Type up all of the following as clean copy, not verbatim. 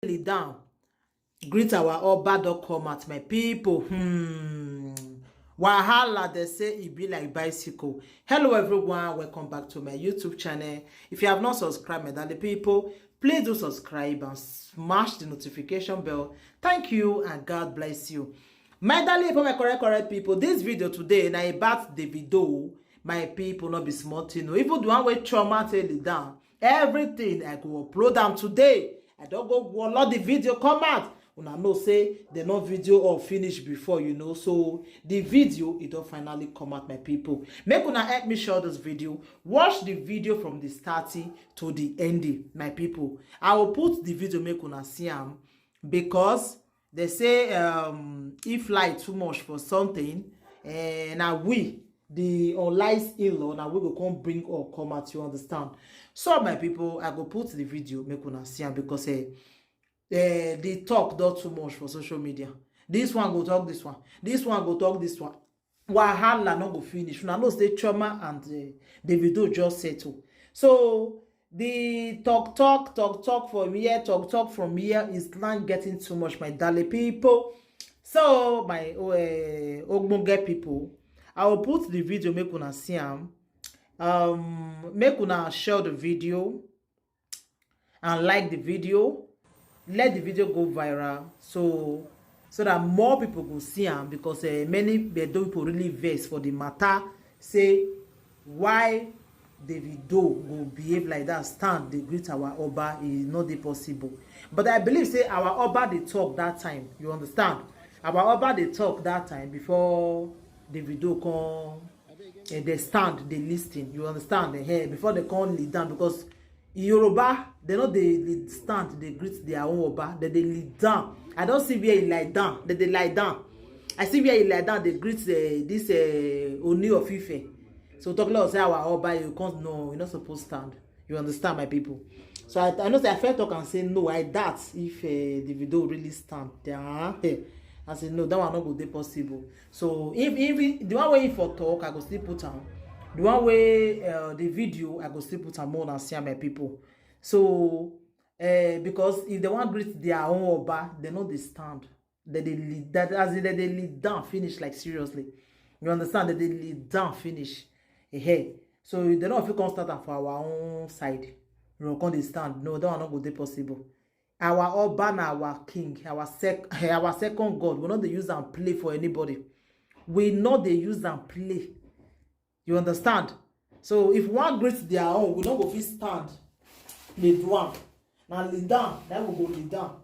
down. Greet our oba.com at my people. Wahala, they say it be like bicycle. Hello everyone, welcome back to my YouTube channel. If you have not subscribed, my darling people, please do subscribe and smash the notification bell. Thank you and God bless you. My darling people, my correct people, this video today na about Davido. My people, not be smart, you know. Even the one way trauma tell it down. Everything I go upload them today. I don't go let the video come out. When I know say the no video or finish before, you know. So the video it don't finally come out, my people. Make una help me share this video. Watch the video from the starting to the ending, my people. I will put the video make una see am because they say if light too much for something, now we the unlicensed in-law now we go come bring or come out, you understand? So my people, I go put the video make una see am because the talk not too much for social media. This one go talk this one, this one go talk this one. Wahala no go finish. Una know say trauma and Davido just settle. So the talk from here, talk from here is not getting too much, my darling people. So my ogbonge people, I will put the video make una see am. Make una share the video and like the video. Let the video go viral so that more people go see am, because many people really vex for the matter. Say why Davido go behave like that, stand they greet our Oba is not the possible. But I believe say our Oba they talk that time, you understand? Our Oba they talk that time before Davido come they stand they listen, you understand? Before they come lead down, because Yoruba they know they stand they greet their own Oba, they lead down. I don't see where he lie down, they lie down. I see where he lie down they greet this Oni of Ife. So talk about say our Oba, you can't, no, you're not supposed to stand, you understand, my people? So I know say I felt talk and say no, I doubt if Davido really stand there. I said no, that one not go dey possible. So if the one way for talk I go still put on, the one way the video I go still put on more than see my people. So because if they want greet their own Oba, they know they stand, they lead that, as in they lead down finish, like seriously, you understand, that they lead down finish. So they don't feel constant for our own side, you know, can't stand. No, that one not go dey possible. Our Oba na our king, our second God. We not they use and play for anybody. We know they use and play. You understand? So if one greets their own, we don't go fit stand. They do one. Now lead down, then we go lead down.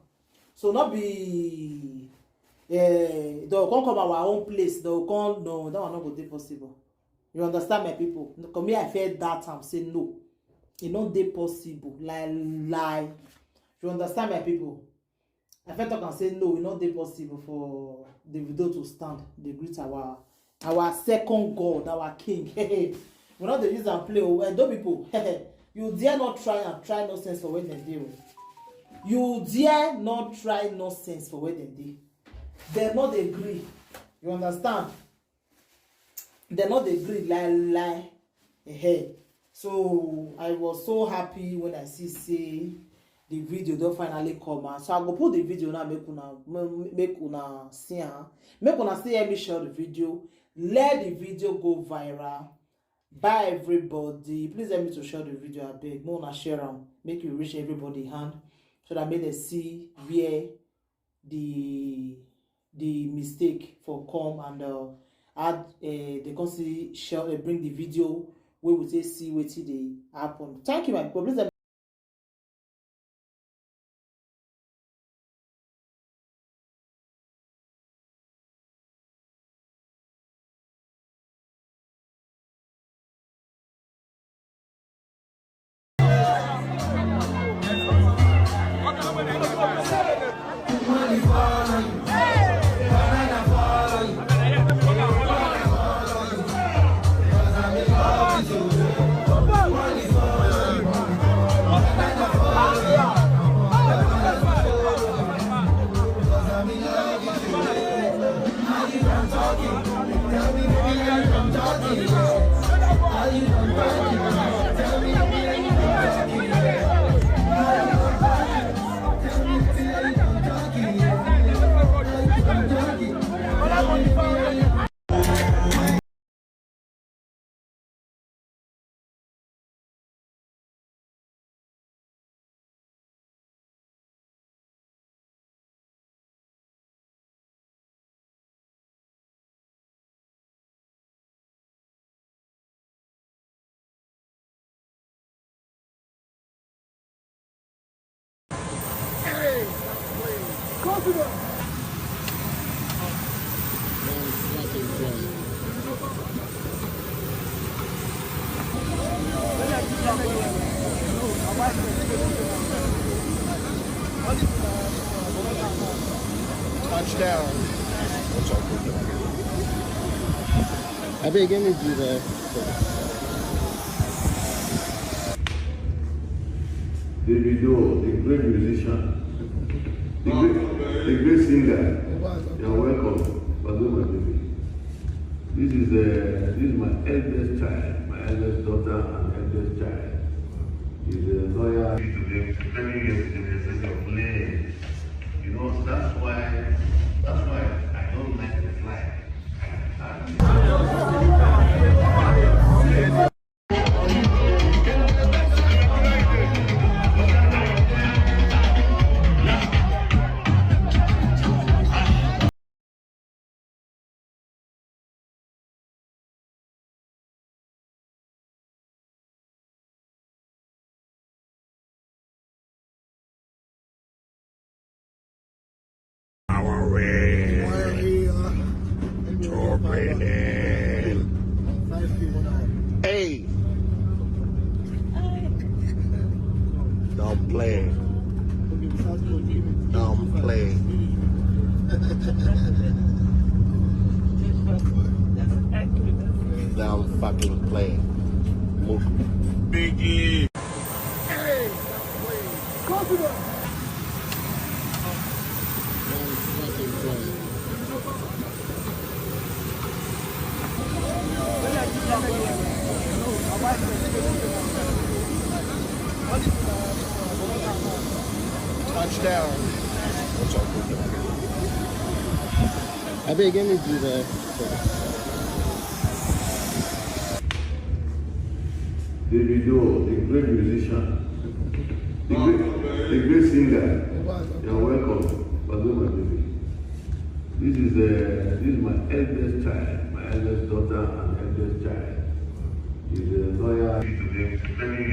So not be they'll come our own place. They'll come, no, that one not go dey possible. You understand, my people? Come here, I felt that time say no. It not dey possible. Lie. You understand, my people? I felt talk and say no, it's not possible for Davido to stand. They greet our second God, our king. We not they use and play. Well, those people, you dare not try nonsense for Wednesday. You dare not try nonsense for Wednesday. They not agree. You understand? They not agree. Lie. So I was so happy when I see the video don't finally come out. So I go put the video now, make una see her. Make una see me share the video. Let the video go viral. Bye everybody. Please help me to share the video. I beg. No una share them. Make you reach everybody hand so that make them see where the mistake for come and add they can see share bring the video where we say see what they happen. Thank you, my people. Please Touchdown. I beg any do that. Davido, the great musician, the great singer. You're welcome. My baby. This is my eldest child, my eldest daughter and eldest child. He's a lawyer. Today, very yesterday, of playing. You know, so that's why I don't like the flight. Hey, don't play. Don't play. Don't fucking play. Move. Biggie. Hey, confident. Don't fucking play. Touchdown. I beg any do that. Davido, the great musician, the great singer. You're welcome. My baby. This is my eldest child, my eldest daughter and eldest child. He's a lawyer. Today, very